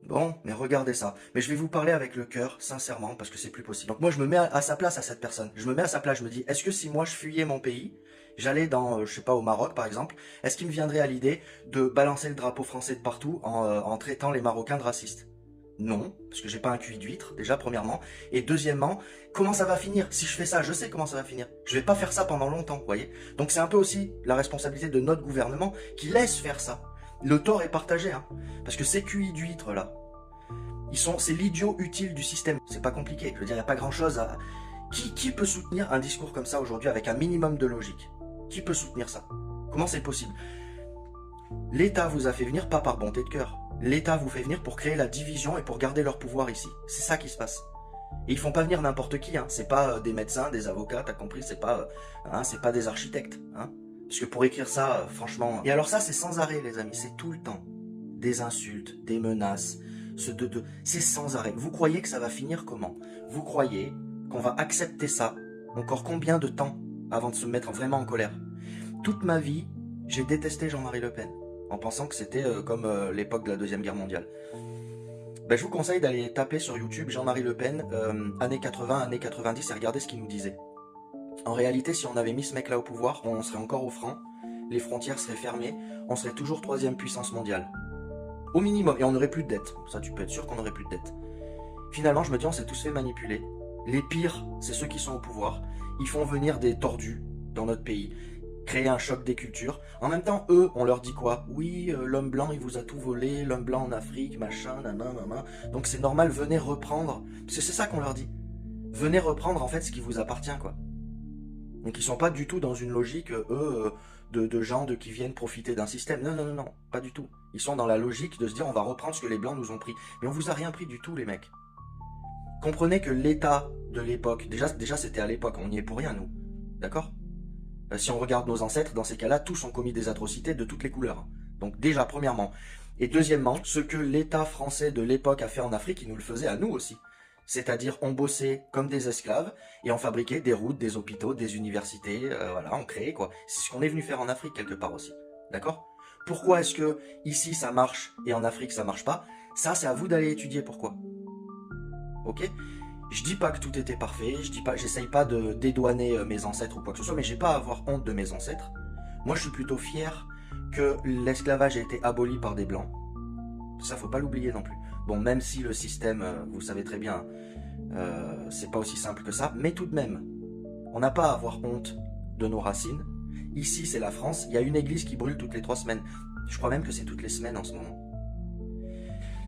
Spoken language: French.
Bon, mais regardez ça. Mais je vais vous parler avec le cœur, sincèrement, parce que c'est plus possible. Donc moi, je me mets à sa place, à cette personne. Je me mets à sa place, je me dis, est-ce que si moi, je fuyais mon pays, j'allais dans, je sais pas, au Maroc, par exemple, est-ce qu'il me viendrait à l'idée de balancer le drapeau français de partout en traitant les Marocains de racistes? Non, parce que j'ai pas un QI d'huître, déjà, premièrement. Et deuxièmement, comment ça va finir? Si je fais ça, je sais comment ça va finir. Je vais pas faire ça pendant longtemps, vous voyez? Donc c'est un peu aussi la responsabilité de notre gouvernement qui laisse faire ça. Le tort est partagé, hein. Parce que ces QI d'huîtres, là, c'est l'idiot utile du système. C'est pas compliqué. Je veux dire, il n'y a pas grand chose à... Qui peut soutenir un discours comme ça aujourd'hui avec un minimum de logique? Qui peut soutenir ça? Comment c'est possible? L'État vous a fait venir pas par bonté de cœur. L'État vous fait venir pour créer la division et pour garder leur pouvoir ici. C'est ça qui se passe. Et ils font pas venir n'importe qui, hein. C'est pas des médecins, des avocats, t'as compris, c'est pas des architectes, hein. Parce que pour écrire ça, franchement... Et alors ça, c'est sans arrêt, les amis, c'est tout le temps. Des insultes, des menaces, c'est sans arrêt. Vous croyez que ça va finir comment? Vous croyez qu'on va accepter ça encore combien de temps avant de se mettre vraiment en colère? Toute ma vie, j'ai détesté Jean-Marie Le Pen, en pensant que c'était comme l'époque de la Deuxième Guerre mondiale. Ben, je vous conseille d'aller taper sur YouTube Jean-Marie Le Pen, années 80, années 90, et regarder ce qu'il nous disait. En réalité, si on avait mis ce mec-là au pouvoir, on serait encore au franc, les frontières seraient fermées, on serait toujours 3e puissance mondiale. Au minimum, et on n'aurait plus de dettes. Ça, tu peux être sûr qu'on n'aurait plus de dettes. Finalement, je me dis, on s'est tous fait manipuler. Les pires, c'est ceux qui sont au pouvoir. Ils font venir des tordus dans notre pays, créer un choc des cultures. En même temps, eux, on leur dit quoi? Oui, l'homme blanc, il vous a tout volé, l'homme blanc en Afrique, machin, nanana. Donc c'est normal, venez reprendre. Parce que c'est ça qu'on leur dit. Venez reprendre, en fait, ce qui vous appartient, quoi. Donc ils sont pas du tout dans une logique, eux, de gens qui viennent profiter d'un système. Non, non, non, non, pas du tout. Ils sont dans la logique de se dire on va reprendre ce que les Blancs nous ont pris. Mais on vous a rien pris du tout, les mecs. Comprenez que l'État de l'époque, déjà c'était à l'époque, on n'y est pour rien, nous. D'accord? Si on regarde nos ancêtres, dans ces cas-là, tous ont commis des atrocités de toutes les couleurs. Donc déjà, premièrement. Et deuxièmement, ce que l'État français de l'époque a fait en Afrique, il nous le faisait à nous aussi. C'est-à-dire, on bossait comme des esclaves et on fabriquait des routes, des hôpitaux, des universités, voilà, on créait quoi. C'est ce qu'on est venu faire en Afrique quelque part aussi, d'accord? Pourquoi est-ce que ici ça marche et en Afrique ça marche pas? Ça, c'est à vous d'aller étudier pourquoi. Ok? Je dis pas que tout était parfait, j'essaye pas de dédouaner mes ancêtres ou quoi que ce soit, mais j'ai pas à avoir honte de mes ancêtres. Moi, je suis plutôt fier que l'esclavage ait été aboli par des blancs. Ça, faut pas l'oublier non plus. Bon, même si le système, vous savez très bien, c'est pas aussi simple que ça, mais tout de même, on n'a pas à avoir honte de nos racines. Ici, c'est la France, il y a une église qui brûle toutes les 3 semaines. Je crois même que c'est toutes les semaines en ce moment.